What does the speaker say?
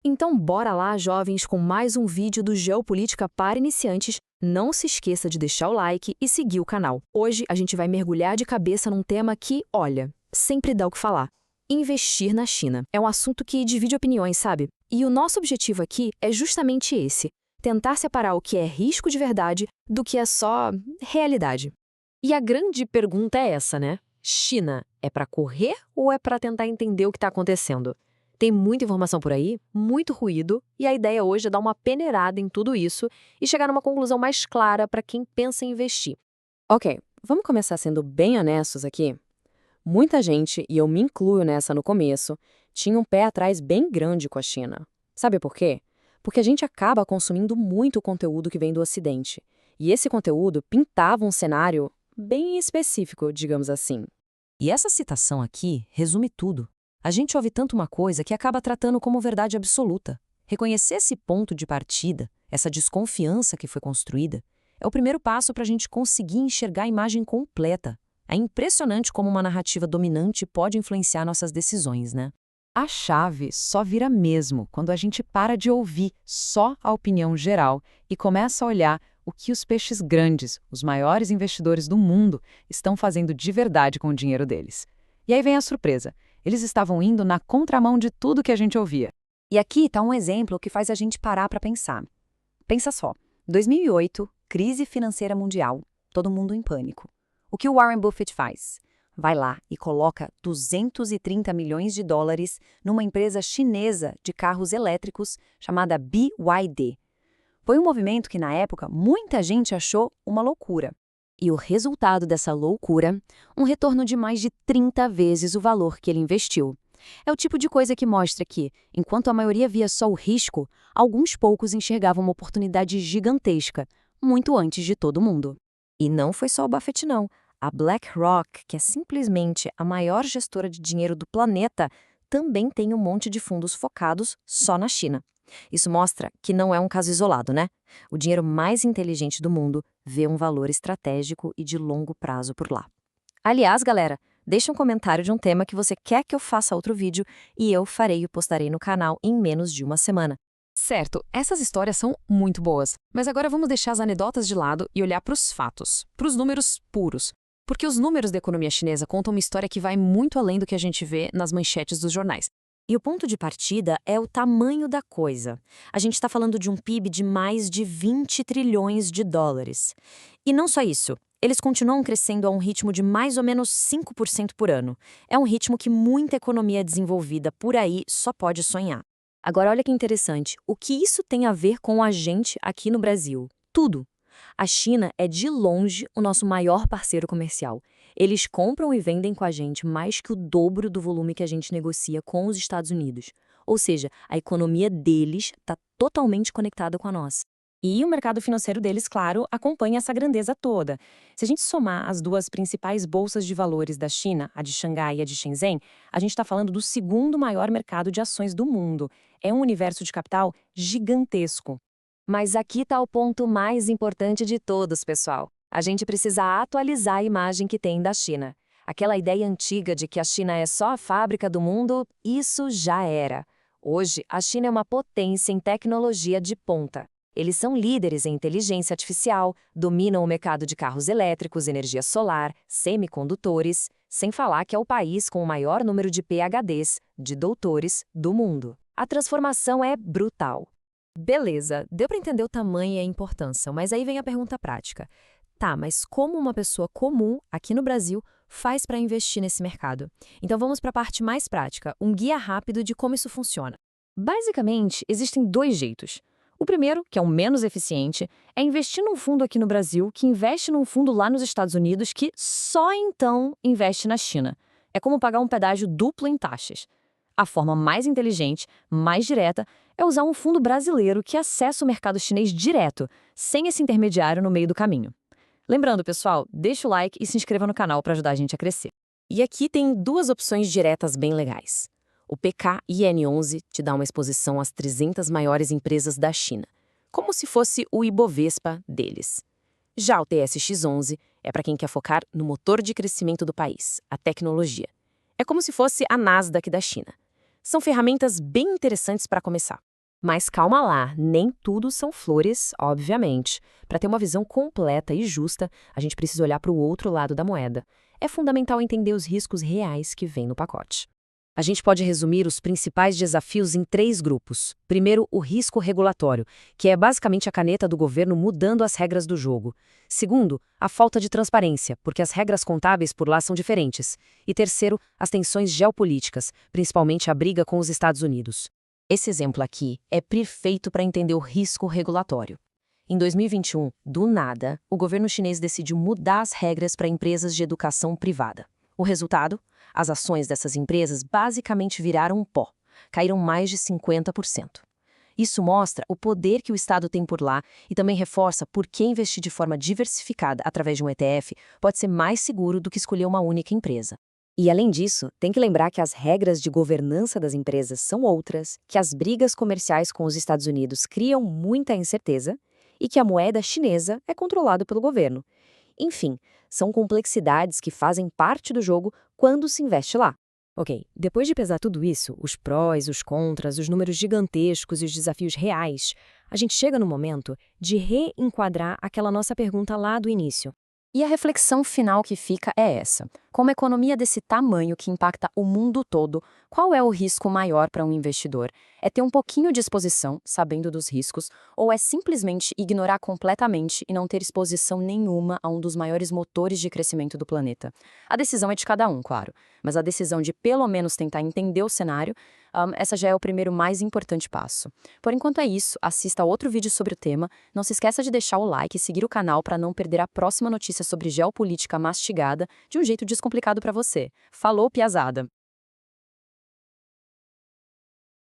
Então bora lá, jovens, com mais um vídeo do Geopolítica para Iniciantes. Não se esqueça de deixar o like e seguir o canal. Hoje a gente vai mergulhar de cabeça num tema que, olha, sempre dá o que falar. Investir na China. É um assunto que divide opiniões, sabe? E o nosso objetivo aqui é justamente esse: tentar separar o que é risco de verdade do que é só realidade. E a grande pergunta é essa, né? China é para correr ou é para tentar entender o que está acontecendo? Tem muita informação por aí, muito ruído, e a ideia hoje é dar uma peneirada em tudo isso e chegar numa conclusão mais clara para quem pensa em investir. Ok, vamos começar sendo bem honestos aqui? Muita gente, e eu me incluo nessa no começo, tinha um pé atrás bem grande com a China. Sabe por quê? Porque a gente acaba consumindo muito conteúdo que vem do Ocidente. E esse conteúdo pintava um cenário bem específico, digamos assim. E essa citação aqui resume tudo. A gente ouve tanto uma coisa que acaba tratando como verdade absoluta. Reconhecer esse ponto de partida, essa desconfiança que foi construída, é o primeiro passo para a gente conseguir enxergar a imagem completa. É impressionante como uma narrativa dominante pode influenciar nossas decisões, né? A chave só vira mesmo quando a gente para de ouvir só a opinião geral e começa a olhar o que os peixes grandes, os maiores investidores do mundo, estão fazendo de verdade com o dinheiro deles. E aí vem a surpresa. Eles estavam indo na contramão de tudo que a gente ouvia. E aqui está um exemplo que faz a gente parar para pensar. Pensa só, 2008, crise financeira mundial, todo mundo em pânico. O que o Warren Buffett faz? Vai lá e coloca 230 milhões de dólares numa empresa chinesa de carros elétricos chamada BYD. Foi um movimento que, na época, muita gente achou uma loucura. E o resultado dessa loucura, um retorno de mais de 30 vezes o valor que ele investiu. É o tipo de coisa que mostra que, enquanto a maioria via só o risco, alguns poucos enxergavam uma oportunidade gigantesca, muito antes de todo mundo. E não foi só o Buffett, não. A BlackRock, que é simplesmente a maior gestora de dinheiro do planeta, também tem um monte de fundos focados só na China. Isso mostra que não é um caso isolado, né? O dinheiro mais inteligente do mundo vê um valor estratégico e de longo prazo por lá. Aliás, galera, deixa um comentário de um tema que você quer que eu faça outro vídeo e eu farei e postarei no canal em menos de uma semana. Certo, essas histórias são muito boas, mas agora vamos deixar as anedotas de lado e olhar para os fatos, para os números puros. Porque os números da economia chinesa contam uma história que vai muito além do que a gente vê nas manchetes dos jornais. E o ponto de partida é o tamanho da coisa. A gente está falando de um PIB de mais de 20 trilhões de dólares. E não só isso, eles continuam crescendo a um ritmo de mais ou menos 5% por ano. É um ritmo que muita economia desenvolvida por aí só pode sonhar. Agora olha que interessante, o que isso tem a ver com a gente aqui no Brasil? Tudo. A China é de longe o nosso maior parceiro comercial. Eles compram e vendem com a gente mais que o dobro do volume que a gente negocia com os Estados Unidos. Ou seja, a economia deles está totalmente conectada com a nossa. E o mercado financeiro deles, claro, acompanha essa grandeza toda. Se a gente somar as duas principais bolsas de valores da China, a de Xangai e a de Shenzhen, a gente está falando do segundo maior mercado de ações do mundo. É um universo de capital gigantesco. Mas aqui está o ponto mais importante de todos, pessoal. A gente precisa atualizar a imagem que tem da China. Aquela ideia antiga de que a China é só a fábrica do mundo, isso já era. Hoje, a China é uma potência em tecnologia de ponta. Eles são líderes em inteligência artificial, dominam o mercado de carros elétricos, energia solar, semicondutores, sem falar que é o país com o maior número de PhDs, de doutores, do mundo. A transformação é brutal. Beleza, deu para entender o tamanho e a importância, mas aí vem a pergunta prática. Tá, mas como uma pessoa comum, aqui no Brasil, faz para investir nesse mercado? Então vamos para a parte mais prática, um guia rápido de como isso funciona. Basicamente, existem dois jeitos. O primeiro, que é o menos eficiente, é investir num fundo aqui no Brasil que investe num fundo lá nos Estados Unidos que só então investe na China. É como pagar um pedágio duplo em taxas. A forma mais inteligente, mais direta, é usar um fundo brasileiro que acessa o mercado chinês direto, sem esse intermediário no meio do caminho. Lembrando, pessoal, deixa o like e se inscreva no canal para ajudar a gente a crescer. E aqui tem duas opções diretas bem legais. O PKIN11 te dá uma exposição às 300 maiores empresas da China, como se fosse o Ibovespa deles. Já o TSX11 é para quem quer focar no motor de crescimento do país, a tecnologia. É como se fosse a Nasdaq da China. São ferramentas bem interessantes para começar. Mas calma lá, nem tudo são flores, obviamente. Para ter uma visão completa e justa, a gente precisa olhar para o outro lado da moeda. É fundamental entender os riscos reais que vêm no pacote. A gente pode resumir os principais desafios em 3 grupos. Primeiro, o risco regulatório, que é basicamente a caneta do governo mudando as regras do jogo. Segundo, a falta de transparência, porque as regras contábeis por lá são diferentes. E terceiro, as tensões geopolíticas, principalmente a briga com os Estados Unidos. Esse exemplo aqui é perfeito para entender o risco regulatório. Em 2021, do nada, o governo chinês decidiu mudar as regras para empresas de educação privada. O resultado? As ações dessas empresas basicamente viraram um pó, caíram mais de 50%. Isso mostra o poder que o Estado tem por lá e também reforça por que investir de forma diversificada através de um ETF pode ser mais seguro do que escolher uma única empresa. E além disso, tem que lembrar que as regras de governança das empresas são outras, que as brigas comerciais com os Estados Unidos criam muita incerteza e que a moeda chinesa é controlada pelo governo. Enfim, são complexidades que fazem parte do jogo quando se investe lá. Ok, depois de pesar tudo isso, os prós, os contras, os números gigantescos e os desafios reais, a gente chega no momento de reenquadrar aquela nossa pergunta lá do início. E a reflexão final que fica é essa. Com uma economia desse tamanho que impacta o mundo todo, qual é o risco maior para um investidor? É ter um pouquinho de exposição, sabendo dos riscos, ou é simplesmente ignorar completamente e não ter exposição nenhuma a um dos maiores motores de crescimento do planeta? A decisão é de cada um, claro, mas a decisão de pelo menos tentar entender o cenário, essa já é o primeiro mais importante passo. Por enquanto é isso, assista a outro vídeo sobre o tema, não se esqueça de deixar o like e seguir o canal para não perder a próxima notícia sobre geopolítica mastigada de um jeito descomplicado para você. Falou, piazada!